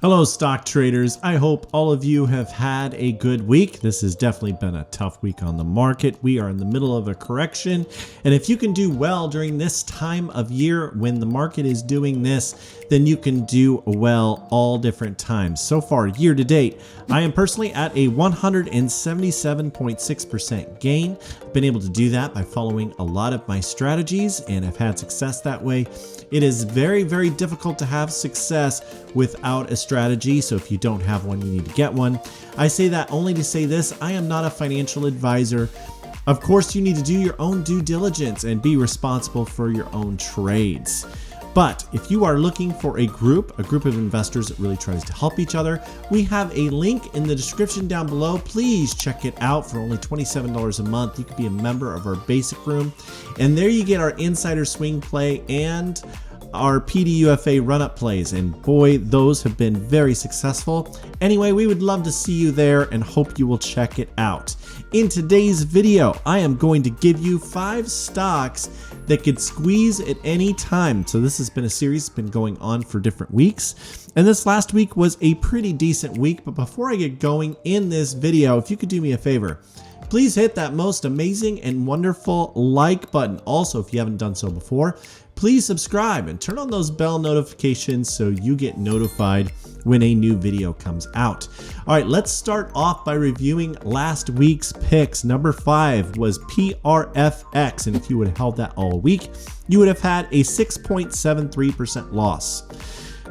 Hello stock traders, I hope all of you have had a good week. This has definitely been a tough week on the market. We are in the middle of a correction, and if you can do well during this time of year when the market is doing this, then you can do well all different times. So far, year to date, I am personally at a 177.6% gain. I've been able to do that by following a lot of my strategies, and I've had success that way. It is very, very difficult to have success without a strategy, so if you don't have one, you need to get one. I say that only to say this: I am not a financial advisor. Of course, you need to do your own due diligence and be responsible for your own trades. But if you are looking for a group of investors that really tries to help each other, we have a link in the description down below. Please check it out for only $27 a month. You can be a member of our basic room, and there you get our insider swing play and our PDUFA run-up plays, and boy, those have been very successful. Anyway, we would love to see you there and hope you will check it out. In today's video, I am going to give you 5 stocks that could squeeze at any time. So this has been a series that's been going on for different weeks, and this last week was a pretty decent week. But before I get going in this video, if you could do me a favor, please hit that most amazing and wonderful like button. Also, if you haven't done so before, please subscribe and turn on those bell notifications so you get notified when a new video comes out. All right, let's start off by reviewing last week's picks. Number 5 was rprx, and if you would have held that all week, you would have had a 6.73% loss.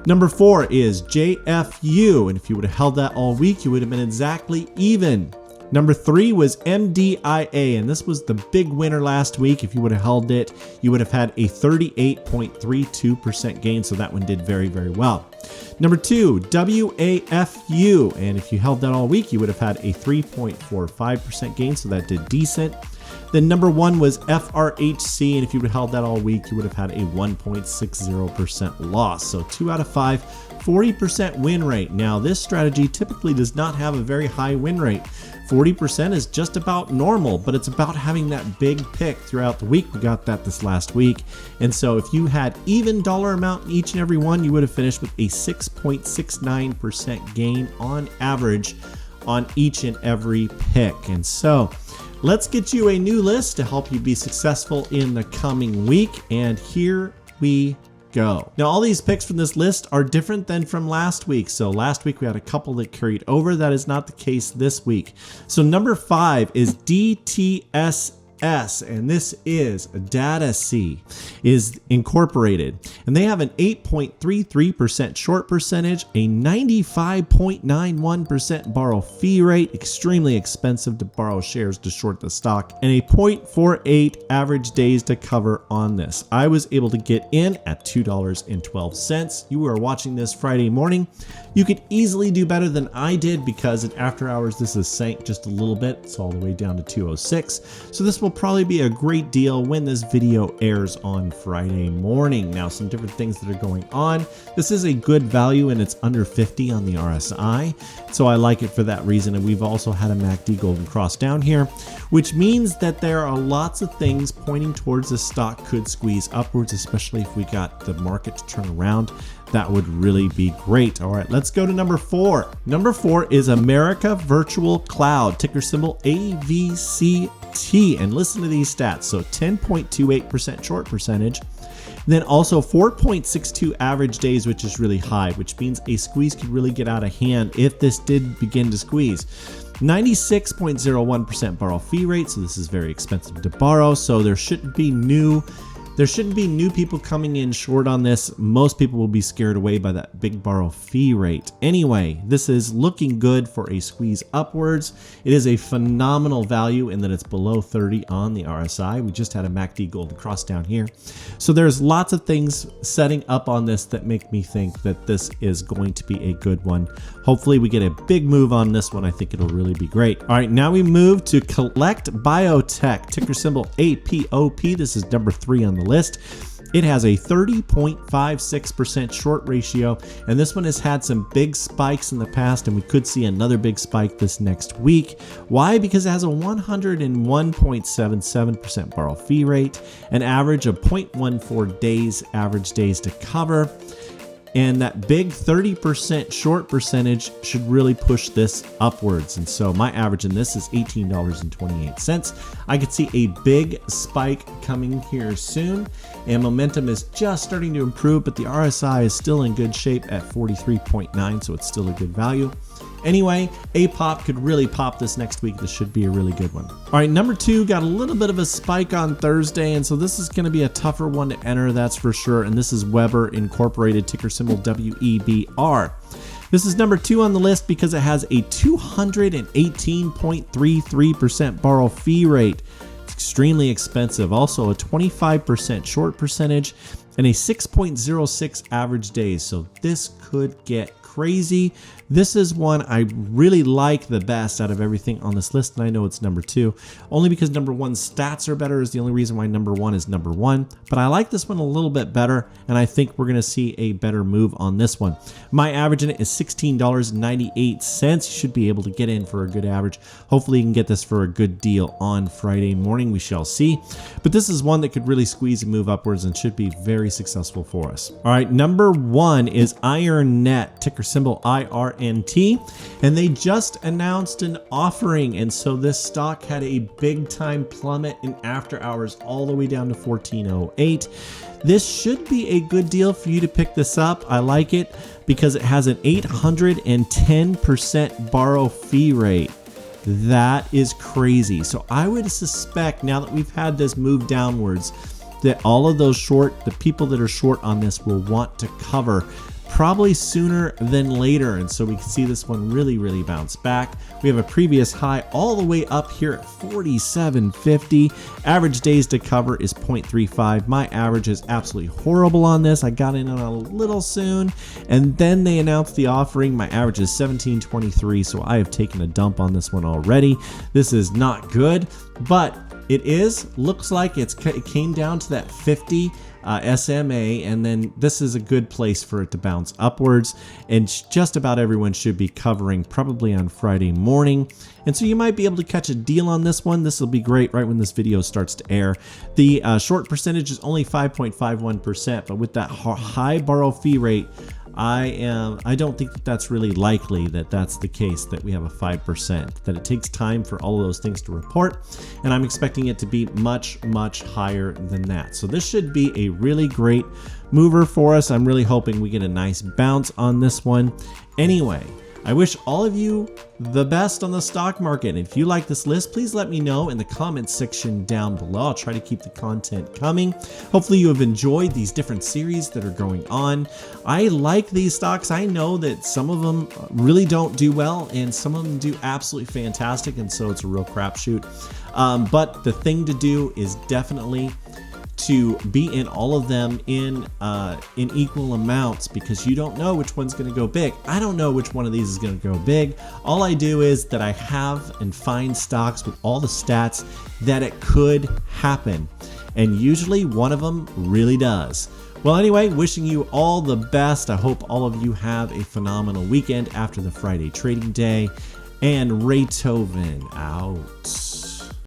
Number 4 is jfu, and if you would have held that all week, you would have been exactly even. Number 3 was mgta, and this was the big winner last week. If you would have held it, you would have had a 38.32% gain, so that one did very, very well. Number 2, wafu, and if you held that all week, you would have had a 3.45% gain, so that did decent. Then number 1 was frhc, and if you would have held that all week, you would have had a 1.60% loss. So 2 out of 5, 40% win rate. Now, this strategy typically does not have a very high win rate. 40% is just about normal, but it's about having that big pick throughout the week. We got that this last week. And so if you had even dollar amount in each and every one, you would have finished with a 6.69% gain on average on each and every pick. And so let's get you a new list to help you be successful in the coming week. And here we go. Now, all these picks from this list are different than from last week. So last week we had a couple that carried over. That is not the case this week. So number 5 is DTSS, and this is DataC is incorporated, and they have an 8.33% short percentage, a 95.91% borrow fee rate, extremely expensive to borrow shares to short the stock, and a 0.48 average days to cover on this. I was able to get in at $2.12. You are watching this Friday morning. You could easily do better than I did because at after hours this is sank just a little bit. It's all the way down to 206. So this will probably be a great deal when this video airs on Friday morning. Now, some different things that are going on. This is a good value and it's under 50 on the RSI. So I like it for that reason. And we've also had a MACD golden cross down here, which means that there are lots of things pointing towards the stock could squeeze upwards, especially if we got the market to turn around. That would really be great. All right, let's go to number 4. Number 4 is America Virtual Cloud, ticker symbol AVCT. And listen to these stats. So 10.28% short percentage, then also 4.62 average days, which is really high, which means a squeeze could really get out of hand if this did begin to squeeze. 96.01% borrow fee rate, so this is very expensive to borrow. So there shouldn't be new people coming in short on this. Most people will be scared away by that big borrow fee rate. Anyway, this is looking good for a squeeze upwards. It is a phenomenal value in that it's below 30 on the RSI. We just had a MACD golden cross down here. So there's lots of things setting up on this that make me think that this is going to be a good one. Hopefully we get a big move on this one. I think it'll really be great. All right, now we move to Collect Biotech, ticker symbol APOP. This is number 3 on the list. It has a 30.56% short ratio, and this one has had some big spikes in the past, and we could see another big spike this next week. Why? Because it has a 101.77% borrow fee rate, an average of 0.14 days, average days to cover. And that big 30% short percentage should really push this upwards. And so my average in this is $18.28. I could see a big spike coming here soon, and momentum is just starting to improve, but the RSI is still in good shape at 43.9, so it's still a good value. Anyway, APOP could really pop this next week. This should be a really good one. All right, number 2 got a little bit of a spike on Thursday, and so this is going to be a tougher one to enter, that's for sure. And this is WEBR Incorporated, ticker symbol WEBR. This is number 2 on the list because it has a 218.33% borrow fee rate. It's extremely expensive. Also a 25% short percentage and a 6.06 average days. So this could get crazy. This is one I really like the best out of everything on this list, and I know it's number 2 only because number 1's stats are better is the only reason why number 1 is number 1, but I like this one a little bit better, and I think we're going to see a better move on this one. My average in it is $16.98. You should be able to get in for a good average. Hopefully you can get this for a good deal on Friday morning. We shall see, but this is one that could really squeeze and move upwards and should be very successful for us. All right, number 1 is IRNT, ticker symbol IRNT, and they just announced an offering, and so this stock had a big time plummet in after hours all the way down to 1408. This should be a good deal for you to pick this up. I like it because it has an 810% borrow fee rate. That is crazy. So I would suspect now that we've had this move downwards that all of those the people that are short on this will want to cover probably sooner than later, and so we can see this one really bounce back. We have a previous high all the way up here at 47.50. Average days to cover is 0.35. My average is absolutely horrible on this. I got in on a little soon, and then they announced the offering. My average is 17.23, so I have taken a dump on this one already. This is not good, but it looks like it came down to that 50 SMA, and then this is a good place for it to bounce upwards, and just about everyone should be covering probably on Friday morning, and so you might be able to catch a deal on this one. This will be great right when this video starts to air. The short percentage is only 5.51%, but with that high borrow fee rate, I don't think that that's really likely that that's the case, that we have a 5%, that it takes time for all of those things to report, and I'm expecting it to be much higher than that. So this should be a really great mover for us. I'm really hoping we get a nice bounce on this one. Anyway, I wish all of you the best on the stock market. And if you like this list, please let me know in the comments section down below. I'll try to keep the content coming. Hopefully you have enjoyed these different series that are going on. I like these stocks. I know that some of them really don't do well and some of them do absolutely fantastic, and so it's a real crapshoot. But the thing to do is definitely to be in all of them in equal amounts, because you don't know which one's going to go big. I don't know which one of these is going to go big. All I do is that I have and find stocks with all the stats that it could happen, and usually one of them really does. Well, anyway, wishing you all the best. I hope all of you have a phenomenal weekend after the Friday trading day, and raythoven out.